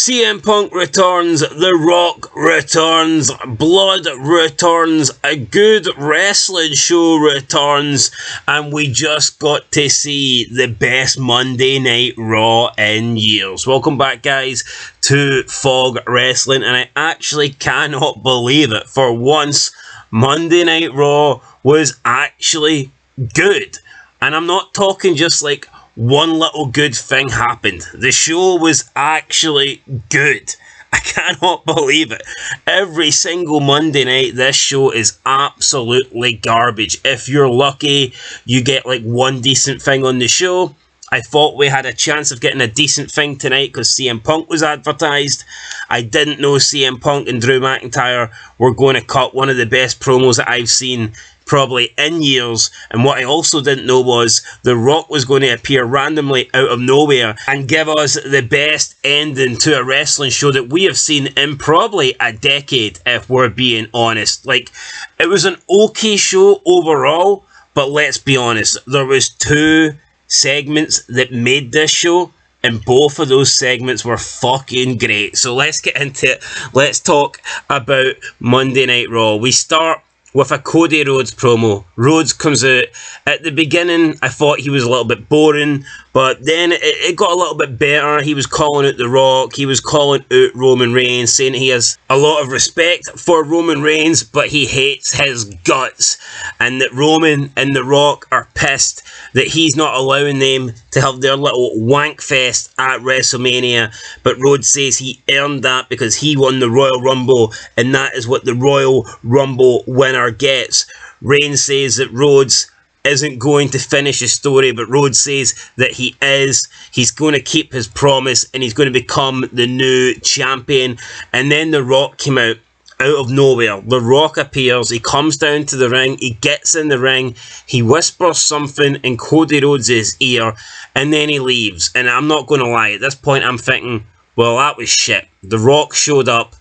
CM Punk returns, The Rock returns, Blood returns, a good wrestling show returns, and we just got to see the best Monday Night Raw in years. Welcome back, guys, to Fog Wrestling, and I actually cannot believe it. For once, Monday Night Raw was actually good. And I'm not talking just like one little good thing happened. The show was actually good. I cannot believe it. Every single Monday night, this show is absolutely garbage. If you're lucky, you get like one decent thing on the show. I thought we had a chance of getting a decent thing tonight because CM Punk was advertised. I didn't know CM Punk and Drew McIntyre were going to cut one of the best promos that I've seen probably in years. And what I also didn't know was The Rock was going to appear randomly out of nowhere and give us the best ending to a wrestling show that we have seen in probably a decade, if we're being honest. Like, it was an okay show overall, but let's be honest, there was two segments that made this show, and both of those segments were fucking great. So let's get into it. Let's talk about Monday Night Raw. We start with a Cody Rhodes promo. Rhodes comes out. At the beginning, I thought he was a little bit boring, but then it got a little bit better. He was calling out The Rock. He was calling out Roman Reigns, saying he has a lot of respect for Roman Reigns, but he hates his guts, and that Roman and The Rock are pissed that he's not allowing them to have their little wank fest at WrestleMania. But Rhodes says he earned that because he won the Royal Rumble, and that is what the Royal Rumble winner gets. Reigns says that Rhodes isn't going to finish his story, but Rhodes says that he is. He's going to keep his promise, and he's going to become the new champion. And then The Rock came out of nowhere. The Rock appears, he comes down to the ring, he gets in the ring, he whispers something in Cody Rhodes' ear, and then he leaves. And I'm not going to lie, at this point I'm thinking, well, that was shit. The Rock showed up,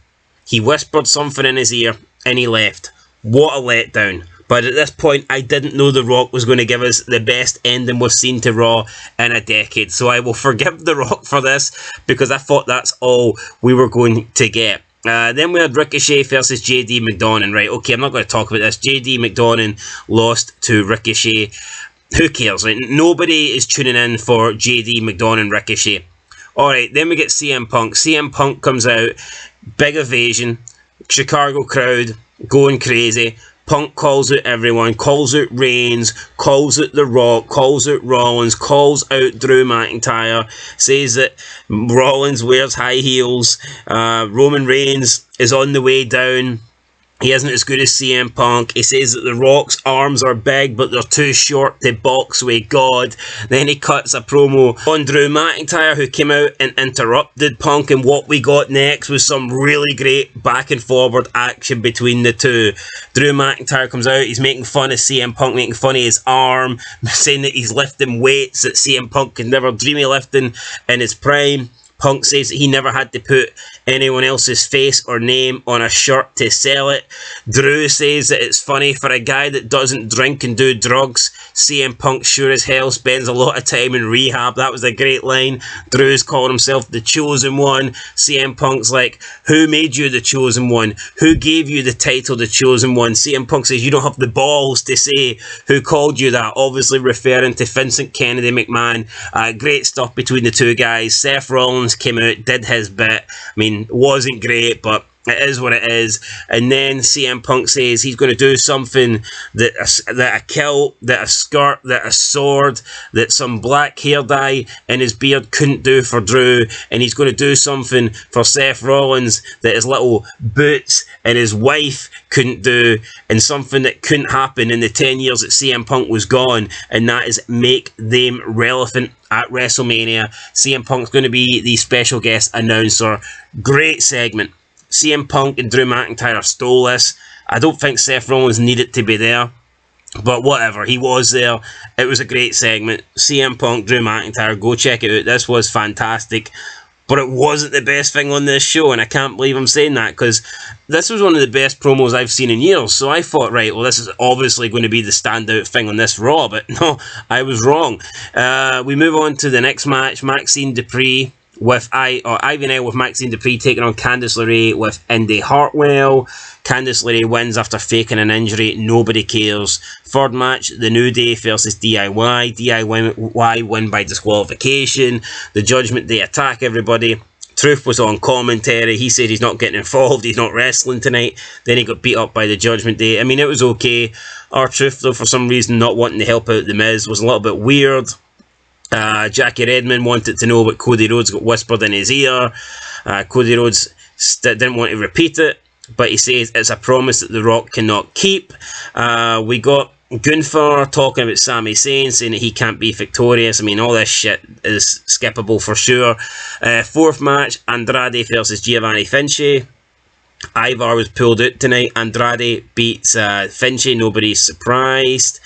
he whispered something in his ear, and he left. What a letdown. But at this point, I didn't know The Rock was going to give us the best ending we've seen to Raw in a decade. So I will forgive The Rock for this, because I thought that's all we were going to get. Then we had Ricochet versus JD McDonagh. Right, okay, I'm not going to talk about this. JD McDonagh lost to Ricochet. Who cares? Right? Nobody is tuning in for JD McDonagh and Ricochet. Alright, then we get CM Punk. CM Punk comes out, big evasion, Chicago crowd going crazy. Punk calls out everyone, calls out Reigns, calls out The Rock, calls out Rollins, calls out Drew McIntyre, says that Rollins wears high heels, Roman Reigns is on the way down. He isn't as good as CM Punk. He says that The Rock's arms are big, but they're too short to box with God. Then he cuts a promo on Drew McIntyre, who came out and interrupted Punk, and what we got next was some really great back and forward action between the two. Drew McIntyre comes out, he's making fun of CM Punk, making fun of his arm, saying that he's lifting weights that CM Punk could never dream of lifting in his prime. Punk says that he never had to put anyone else's face or name on a shirt to sell it. Drew says that it's funny for a guy that doesn't drink and do drugs. CM Punk sure as hell spends a lot of time in rehab. That was a great line. Drew's calling himself the chosen one. CM Punk's like, who made you the chosen one? Who gave you the title the chosen one? CM Punk says you don't have the balls to say who called you that, obviously referring to Vincent Kennedy McMahon. Great stuff between the two guys. Seth Rollins came out, did his bit. I mean, wasn't great, but it is what it is. And then CM Punk says he's going to do something that a kilt, that a skirt, that a sword, that some black hair dye in his beard couldn't do for Drew. And he's going to do something for Seth Rollins that his little boots and his wife couldn't do, and something that couldn't happen in the 10 years that CM Punk was gone, and that is make them relevant at WrestleMania. CM Punk's going to be the special guest announcer. Great segment. CM Punk and Drew McIntyre stole this. I don't think Seth Rollins needed to be there, but whatever, he was there. It was a great segment. CM Punk, Drew McIntyre, go check it out. This was fantastic, but it wasn't the best thing on this show, and I can't believe I'm saying that, because this was one of the best promos I've seen in years. So I thought, right, well, this is obviously going to be the standout thing on this Raw, but no, I was wrong. We move on to the next match. Maxxine Dupri with Ivy Nile with Maxine Dupree taking on Candice LeRae with Indy Hartwell. Candice LeRae wins after faking an injury. Nobody cares. Third match, The New Day versus DIY. DIY win by disqualification. The Judgment Day attack everybody. Truth was on commentary. He said he's not getting involved. He's not wrestling tonight. Then he got beat up by the Judgment Day. I mean, it was okay. R-Truth, though, for some reason, not wanting to help out The Miz was a little bit weird. Jackie Redmond wanted to know what Cody Rhodes got whispered in his ear. Cody Rhodes didn't want to repeat it, but he says it's a promise that The Rock cannot keep. We got Gunther talking about Sami Zayn, saying that he can't be victorious. I mean, all this shit is skippable for sure. Fourth match, Andrade versus Giovanni Vinci. Ivar was pulled out tonight. Andrade beats Vinci. Nobody's surprised.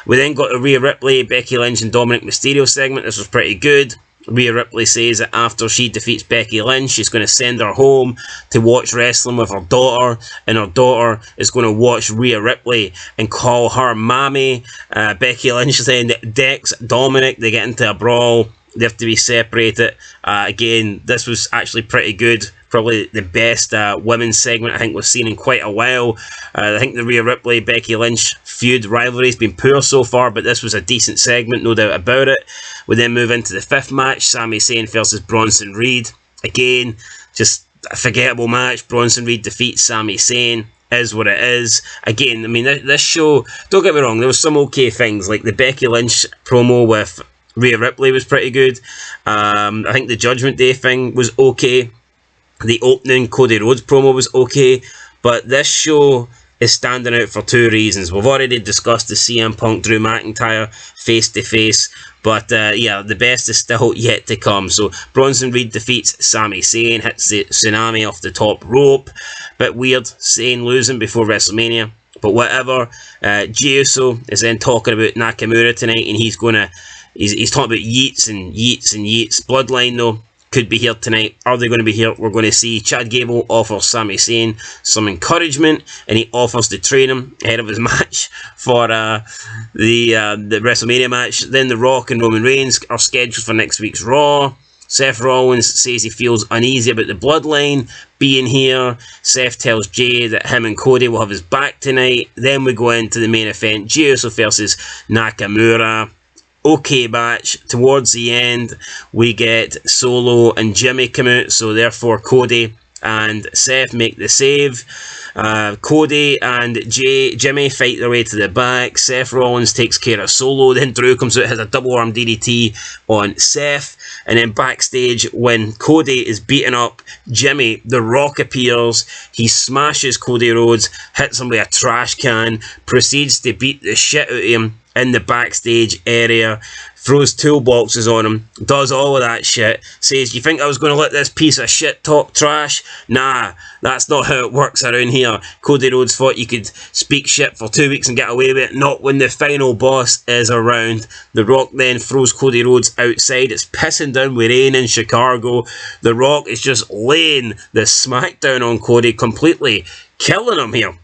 We then got a Rhea Ripley, Becky Lynch and Dominic Mysterio segment. This was pretty good. Rhea Ripley says that after she defeats Becky Lynch, she's going to send her home to watch wrestling with her daughter, and her daughter is going to watch Rhea Ripley and call her mommy. Becky Lynch then decks Dominic. They get into a brawl. They have to be separated. Again, this was actually pretty good. Probably the best women's segment I think we've seen in quite a while. I think the Rhea Ripley, Becky Lynch feud rivalry has been poor so far, but this was a decent segment, no doubt about it. We then move into the fifth match, Sami Zayn versus Bronson Reed. Again, just a forgettable match. Bronson Reed defeats Sami Zayn. Is what it is. Again, I mean, this show, don't get me wrong, there was some okay things, like the Becky Lynch promo with Rhea Ripley was pretty good. I think the Judgment Day thing was okay. The opening Cody Rhodes promo was okay, but this show is standing out for two reasons. We've already discussed the CM Punk Drew McIntyre face-to-face, but yeah, the best is still yet to come. So Bronson Reed defeats Sami Zayn, hits the tsunami off the top rope. Bit weird, Zayn losing before WrestleMania, but whatever. Jey Uso is then talking about Nakamura tonight, and he's talking about yeets and yeets and yeets. Bloodline, though, could be here tonight. Are they going to be here? We're going to see Chad Gable offer Sami Zayn some encouragement, and he offers to train him ahead of his match for the WrestleMania match. Then The Rock and Roman Reigns are scheduled for next week's Raw. Seth Rollins says he feels uneasy about the Bloodline being here. Seth tells Jey that him and Cody will have his back tonight. Then we go into the main event, Jey Uso versus Nakamura. Okay match. Towards the end, we get Solo and Jimmy come out, so therefore Cody and Seth make the save. Cody and Jimmy fight their way to the back. Seth Rollins takes care of Solo. Then Drew comes out, has a double arm DDT on Seth. And then backstage, when Cody is beating up Jimmy, The Rock appears. He smashes Cody Rhodes, hits him with a trash can, proceeds to beat the shit out of him in the backstage area, throws toolboxes on him, does all of that shit, says, "You think I was going to let this piece of shit talk trash? Nah, that's not how it works around here." Cody Rhodes thought you could speak shit for 2 weeks and get away with it, not when the final boss is around. The Rock then throws Cody Rhodes outside. It's pissing down with rain in Chicago. The Rock is just laying the smackdown on Cody, completely killing him here.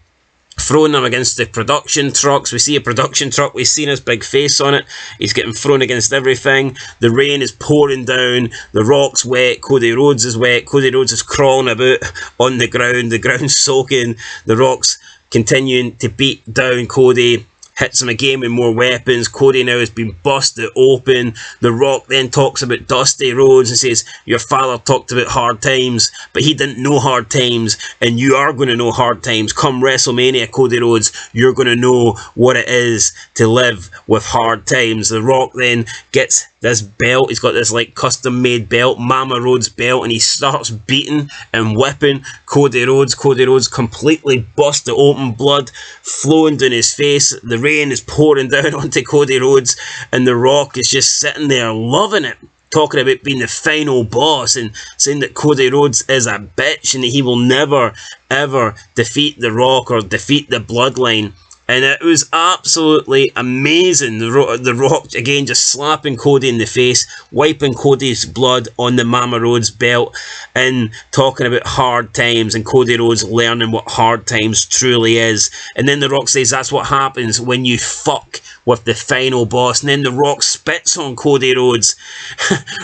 Throwing him against the production trucks. We see a production truck. We've seen his big face on it. He's getting thrown against everything. The rain is pouring down. The Rock's wet. Cody Rhodes is wet. Cody Rhodes is crawling about on the ground. The ground's soaking. The Rock's continuing to beat down Cody. Hits him again with more weapons. Cody now has been busted open. The Rock then talks about Dusty Rhodes and says, "Your father talked about hard times, but he didn't know hard times, and you are going to know hard times. Come WrestleMania, Cody Rhodes, you're going to know what it is to live with hard times." The Rock then gets this belt. He's got this like custom made belt, Mama Rhodes belt, and he starts beating and whipping Cody Rhodes. Cody Rhodes completely busted open, blood flowing down his face. The rain is pouring down onto Cody Rhodes, and The Rock is just sitting there loving it, talking about being the final boss and saying that Cody Rhodes is a bitch and that he will never ever defeat The Rock or defeat the Bloodline And it was absolutely amazing. The Rock, again, just slapping Cody in the face, wiping Cody's blood on the Mama Rhodes belt, and talking about hard times, and Cody Rhodes learning what hard times truly is. And then The Rock says that's what happens when you fuck with the final boss. And then The Rock spits on Cody Rhodes.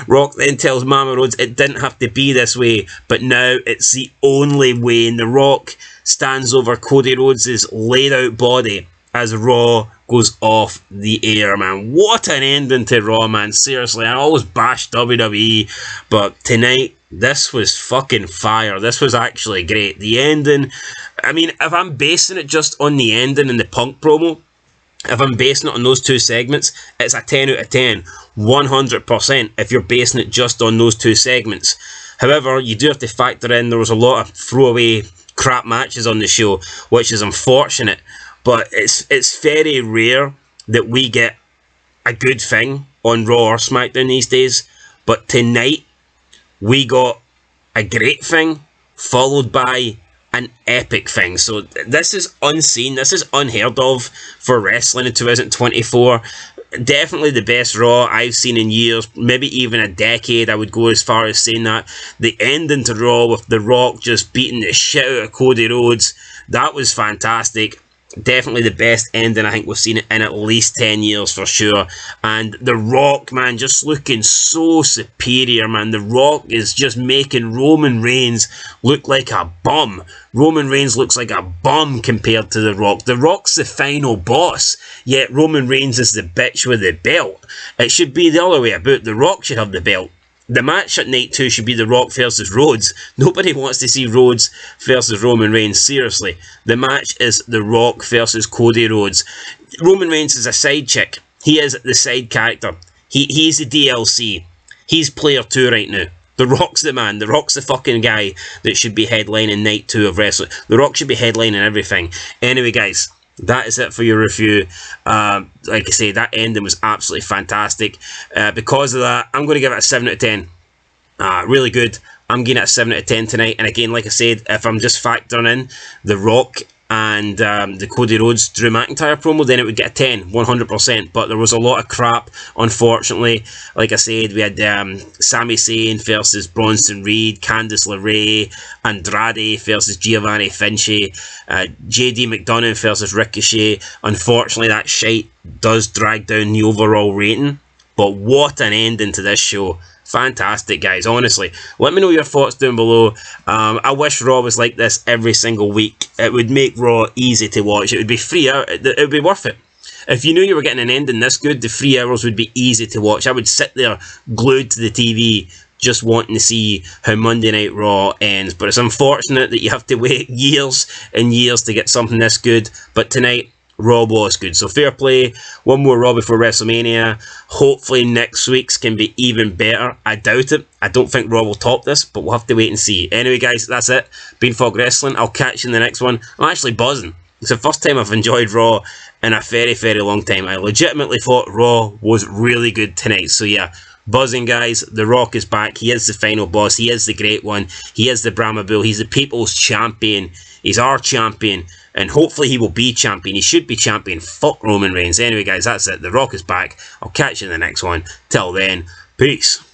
Rock then tells Mama Rhodes it didn't have to be this way, but now it's the only way. And The Rock stands over Cody Rhodes' laid out body as Raw goes off the air, man. What an ending to Raw, man. Seriously, I always bash WWE, but tonight, this was fucking fire. This was actually great. The ending, I mean, if I'm basing it just on the ending and the Punk promo, if I'm basing it on those two segments, it's a 10 out of 10. 100% if you're basing it just on those two segments. However, you do have to factor in there was a lot of throwaway crap matches on the show, which is unfortunate, but it's very rare that we get a good thing on Raw or SmackDown these days. But tonight we got a great thing followed by an epic thing. So this is unseen, this is unheard of for wrestling in 2024. Definitely the best Raw I've seen in years, maybe even a decade. I would go as far as saying that. The ending to Raw with The Rock just beating the shit out of Cody Rhodes, that was fantastic. Definitely the best ending I think we've seen in at least 10 years for sure. And The Rock, man, just looking so superior, man. The Rock is just making Roman Reigns look like a bum. Roman Reigns looks like a bum compared to The Rock. The Rock's the final boss, yet Roman Reigns is the bitch with the belt. It should be the other way about. The Rock should have the belt. The match at Night 2 should be The Rock versus Rhodes. Nobody wants to see Rhodes versus Roman Reigns, seriously. The match is The Rock versus Cody Rhodes. Roman Reigns is a side chick. He is the side character. He's the DLC. He's player 2 right now. The Rock's the man. The Rock's the fucking guy that should be headlining Night 2 of wrestling. The Rock should be headlining everything. Anyway, guys, that is it for your review. Like I say, that ending was absolutely fantastic. Because of that, I'm going to give it a 7 out of 10. Really good. I'm giving it a 7 out of 10 tonight. And again, like I said, if I'm just factoring in The Rock and the Cody Rhodes Drew McIntyre promo, then it would get a 10, 100%. But there was a lot of crap, unfortunately. Like I said, we had Sami Zayn versus Bronson Reed, Candice LeRae, Andrade versus Giovanni Vinci, JD McDonough versus Ricochet. Unfortunately, that shite does drag down the overall rating. But what an ending to this show. Fantastic, guys, honestly. Let me know your thoughts down below. I wish Raw was like this every single week. It would make Raw easy to watch. It would be free out. It would be worth it. If you knew you were getting an ending this good, the 3 hours would be easy to watch. I would sit there glued to the TV just wanting to see how Monday Night Raw ends. But it's unfortunate that you have to wait years and years to get something this good. But tonight, Raw was good. So fair play. One more Raw before WrestleMania. Hopefully next week's can be even better. I doubt it. I don't think Raw will top this, but we'll have to wait and see. Anyway, guys, that's it. Beanfog Wrestling. I'll catch you in the next one. I'm actually buzzing. It's the first time I've enjoyed Raw in a very, very long time. I legitimately thought Raw was really good tonight. So yeah, buzzing, guys. The Rock is back. He is the final boss. He is the great one. He is the Brahma Bull. He's the people's champion. He's our champion. And hopefully he will be champion. He should be champion. Fuck Roman Reigns. Anyway, guys, that's it. The Rock is back. I'll catch you in the next one. Till then, peace.